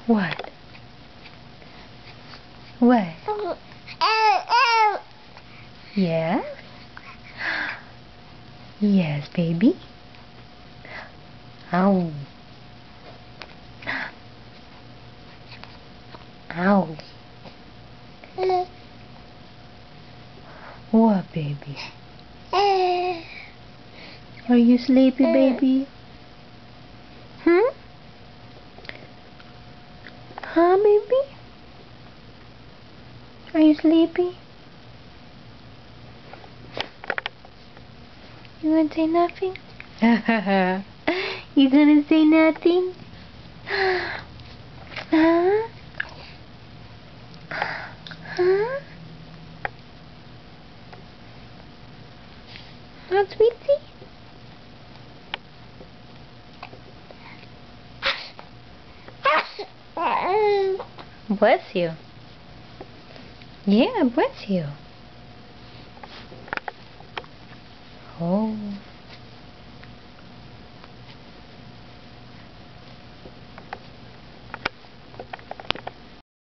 What? What? Yes? Yes, baby. Ow. Ow. What, baby? Are you sleepy, baby? Huh, baby? Are you sleepy? You gonna say nothing? You gonna say nothing? Huh? Huh? Huh, sweetie? Bless you. Yeah, bless you. Oh.